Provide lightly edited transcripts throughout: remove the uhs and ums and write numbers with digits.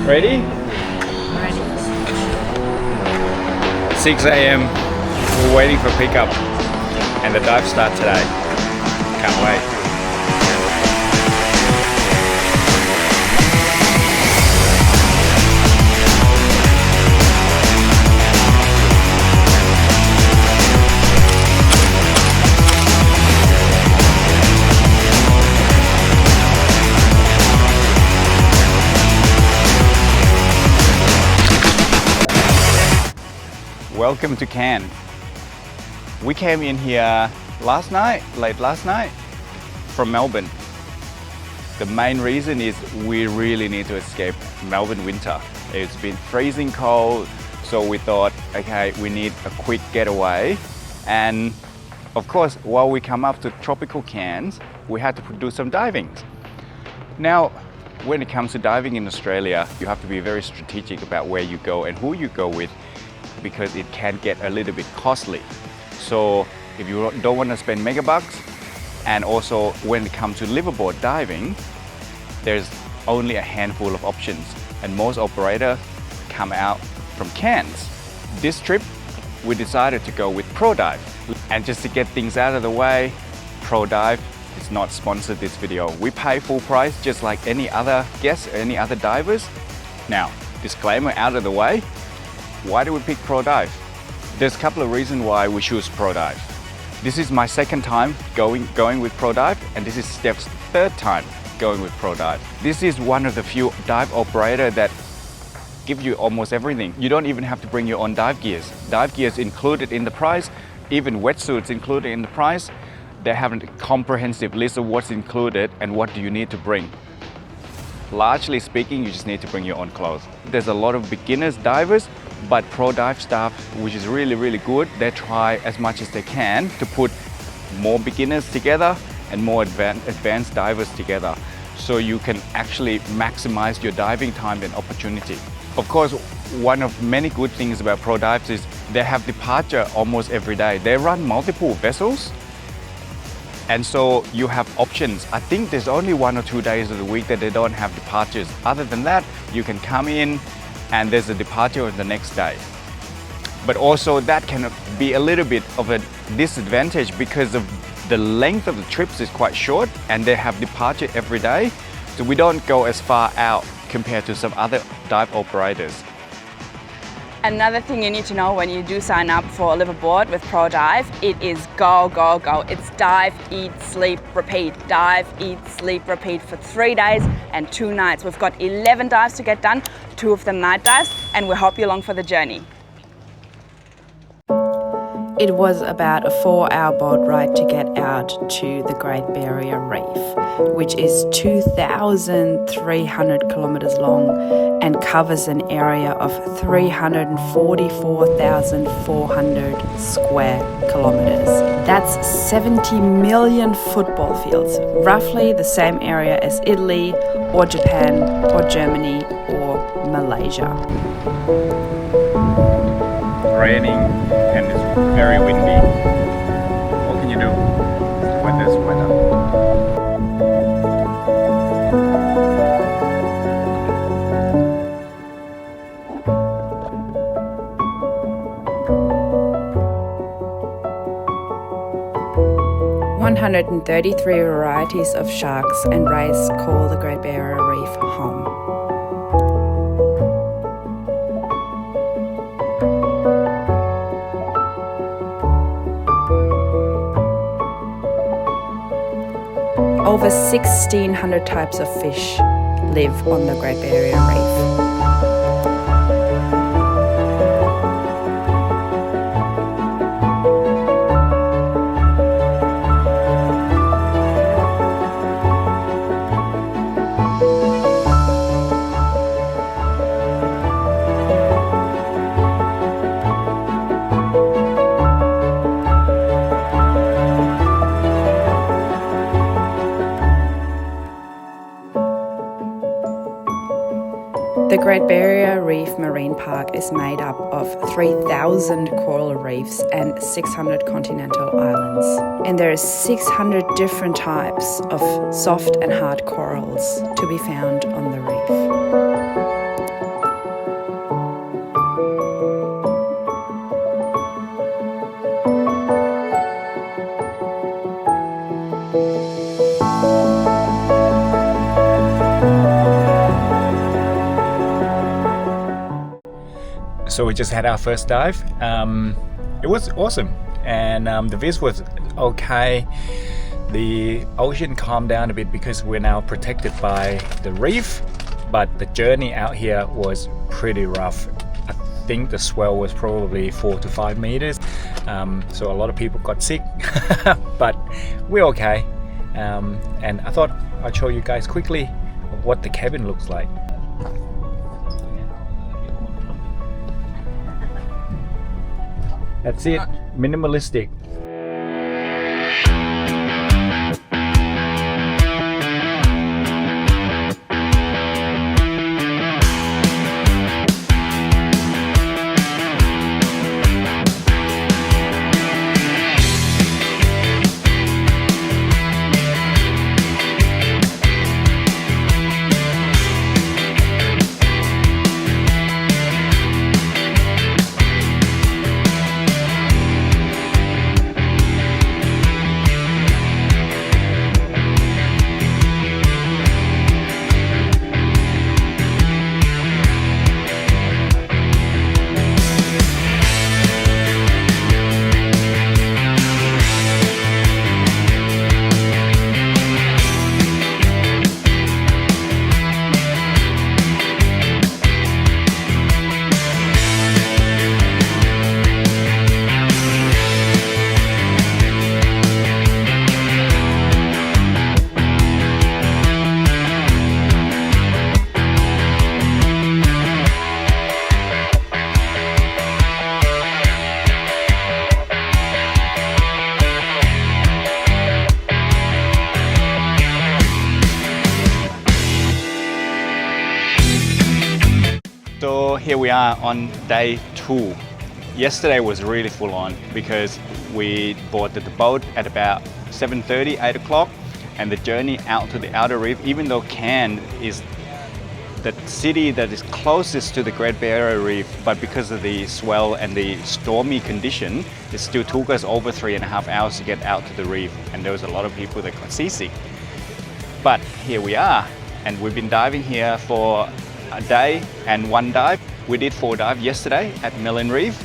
Ready? Ready. 6 a.m. We're waiting for pickup and the dive start today. Can't wait. Welcome to Cairns. We came in here late last night, from Melbourne. The main reason is we really need to escape Melbourne winter. It's been freezing cold, so we thought, okay, we need a quick getaway. And of course, while we come up to tropical Cairns, we had to do some diving. Now, when it comes to diving in Australia, you have to be very strategic about where you go and who you go with, because it can get a little bit costly. So if you don't want to spend mega bucks, and also when it comes to liveaboard diving, there's only a handful of options, and most operators come out from Cairns. This trip, we decided to go with ProDive. And just to get things out of the way, ProDive is not sponsored this video. We pay full price just like any other guests, any other divers. Now, disclaimer out of the way, why do we pick ProDive? There's a couple of reasons why we choose ProDive. This is my second time going with ProDive, and this is Steph's third time going with ProDive. This is one of the few dive operators that give you almost everything. You don't even have to bring your own dive gears. Dive gears included in the price, even wetsuits included in the price. They have a comprehensive list of what's included and what do you need to bring. Largely speaking, you just need to bring your own clothes. There's a lot of beginners divers, but ProDive staff, which is really good, they try as much as they can to put more beginners together and more advanced divers together, so you can actually maximize your diving time and opportunity. Of course, one of many good things about ProDive is they have departure almost every day. They run multiple vessels, and so you have options. I think there's only 1 or 2 days of the week that they don't have departures. Other than that, you can come in and there's a departure on the next day. But also that can be a little bit of a disadvantage because of the length of the trips is quite short and they have departure every day. So we don't go as far out compared to some other dive operators. Another thing you need to know when you do sign up for a liveaboard with ProDive, it is go, go, go. It's dive, eat, sleep, repeat. Dive, eat, sleep, repeat for 3 days and 2 nights. We've got 11 dives to get done, 2 of them night dives, and we hope you along for the journey. It was about a 4-hour boat ride to get out to the Great Barrier Reef, which is 2,300 kilometers long and covers an area of 344,400 square kilometers. That's 70 million football fields, roughly the same area as Italy or Japan or Germany or Malaysia. Raining and it's very windy. What can you do? Weather's weather. .133 varieties of sharks and rays call the Great Barrier Reef home. Over 1,600 types of fish live on the Great Barrier Reef. The Great Barrier Reef Marine Park is made up of 3,000 coral reefs and 600 continental islands. And there are 600 different types of soft and hard corals to be found on the reef. So we just had our first dive. It was awesome, and the views was okay. The ocean calmed down a bit because we're now protected by the reef, but the journey out here was pretty rough. I think the swell was probably 4 to 5 meters, so a lot of people got sick, but we're okay. And I thought I'd show you guys quickly what the cabin looks like. That's it, minimalistic. So here we are on day 2. Yesterday was really full on because we boarded the boat at about 7:30, 8 o'clock, and the journey out to the outer reef, even though Cairns is the city that is closest to the Great Barrier Reef, but because of the swell and the stormy condition, it still took us over 3.5 hours to get out to the reef, and there was a lot of people that got seasick. But here we are, and we've been diving here for a day and 1 dive. We did 4 dives yesterday at Millin Reef,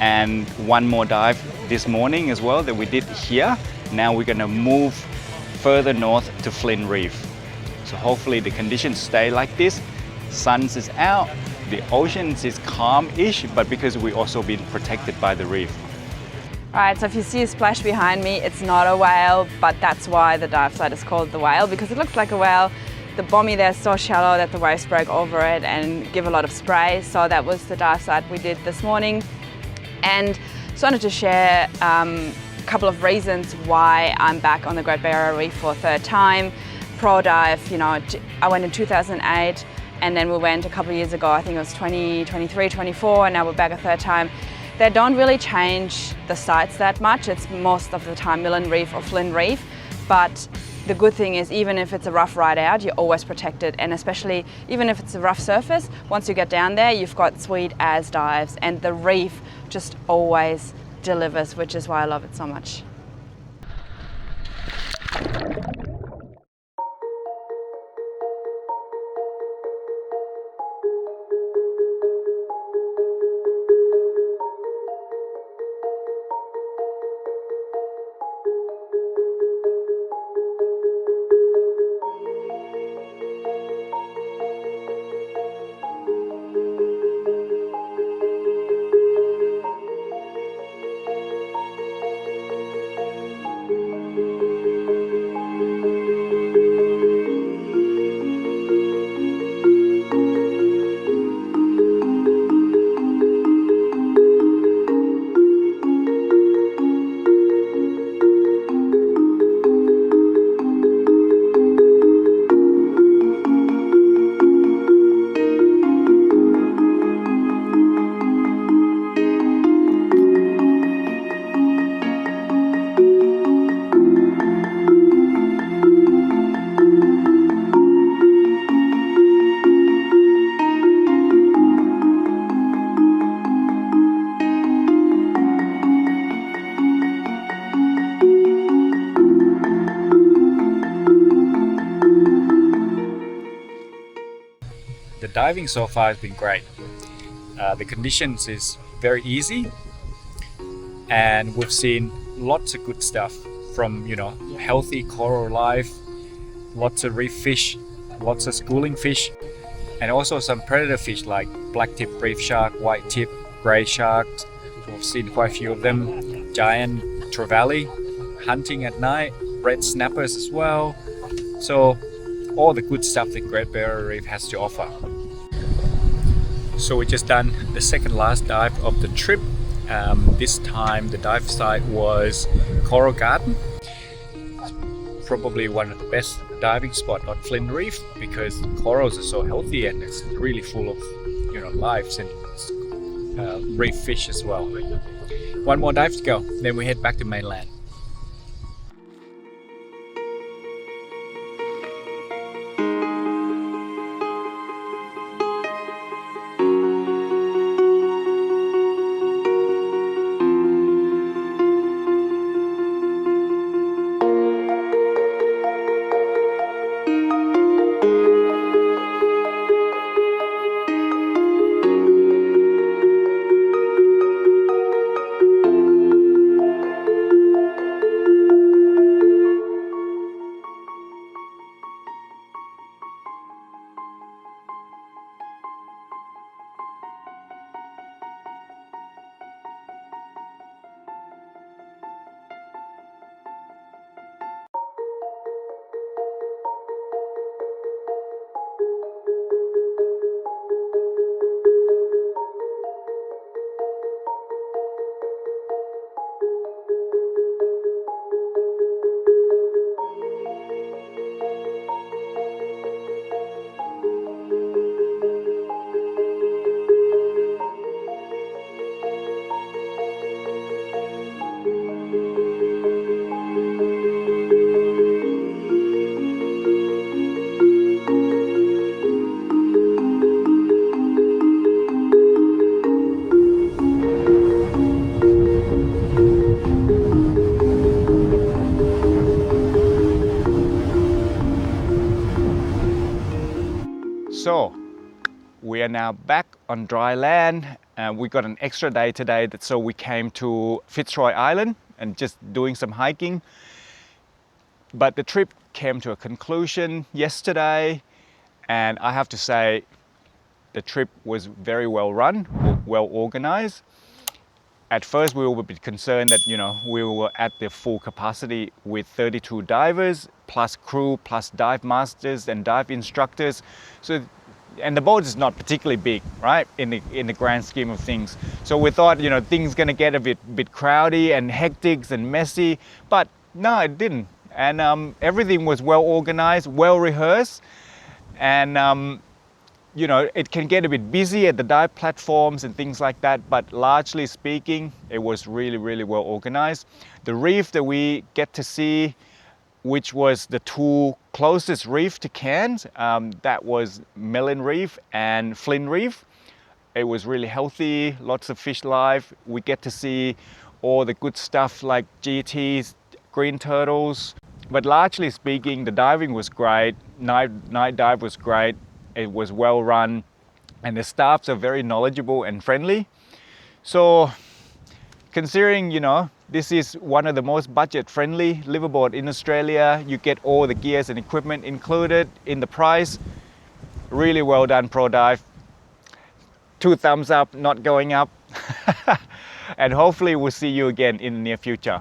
and 1 more dive this morning as well that we did here. Now we're gonna move further north to Flynn Reef. So hopefully the conditions stay like this. Sun is out, the ocean is calm-ish, but because we also been protected by the reef. Alright, so if you see a splash behind me, it's not a whale, but that's why the dive site is called the Whale, because it looks like a whale. The bommy there is so shallow that the waves break over it and give a lot of spray. So that was the dive site we did this morning. And just wanted to share a couple of reasons why I'm back on the Great Barrier Reef for a 3rd time. Pro dive, you know, I went in 2008, and then we went a couple of years ago, I think it was 2023, 24, and now we're back a 3rd time. They don't really change the sites that much. It's most of the time Millin Reef or Flynn Reef, but the good thing is, even if it's a rough ride out, you're always protected, and especially even if it's a rough surface, once you get down there, you've got sweet as dives, and the reef just always delivers, which is why I love it so much. diving so far has been great. The conditions is very easy, and we've seen lots of good stuff from, you know, healthy coral life, lots of reef fish, lots of schooling fish, and also some predator fish like black-tip reef shark, white-tip, grey sharks. We've seen quite a few of them, giant trevally, hunting at night, red snappers as well. So all the good stuff that Great Barrier Reef has to offer. So we just done the second last dive of the trip. This time the dive site was Coral Garden. It's probably one of the best diving spot on Flynn Reef because corals are so healthy and it's really full of, you know, lives and reef fish as well. One more dive to go, then we head back to mainland. So we are now back on dry land. We got an extra day today, so we came to Fitzroy Island and just doing some hiking. But the trip came to a conclusion yesterday, and I have to say the trip was very well run, well organized. At first we were a bit concerned that, you know, we were at the full capacity with 32 divers, plus crew, plus dive masters and dive instructors. So, and the boat is not particularly big, right, in the grand scheme of things. So we thought, you know, things gonna get a bit crowdy and hectic and messy, but no, it didn't. And everything was well organized, well rehearsed, and you know, it can get a bit busy at the dive platforms and things like that, but largely speaking, it was really, really well organized. The reef that we get to see, which was the two closest reef to Cairns, that was Millin Reef and Flynn Reef. It was really healthy, lots of fish life. We get to see all the good stuff like GTs, green turtles. But largely speaking, the diving was great, night dive was great. It was well run, and the staffs are very knowledgeable and friendly. So considering, you know, this is one of the most budget friendly liveaboard in Australia, you get all the gears and equipment included in the price. Really well done, Pro Dive. 2 thumbs up, not going up. And hopefully we'll see you again in the near future.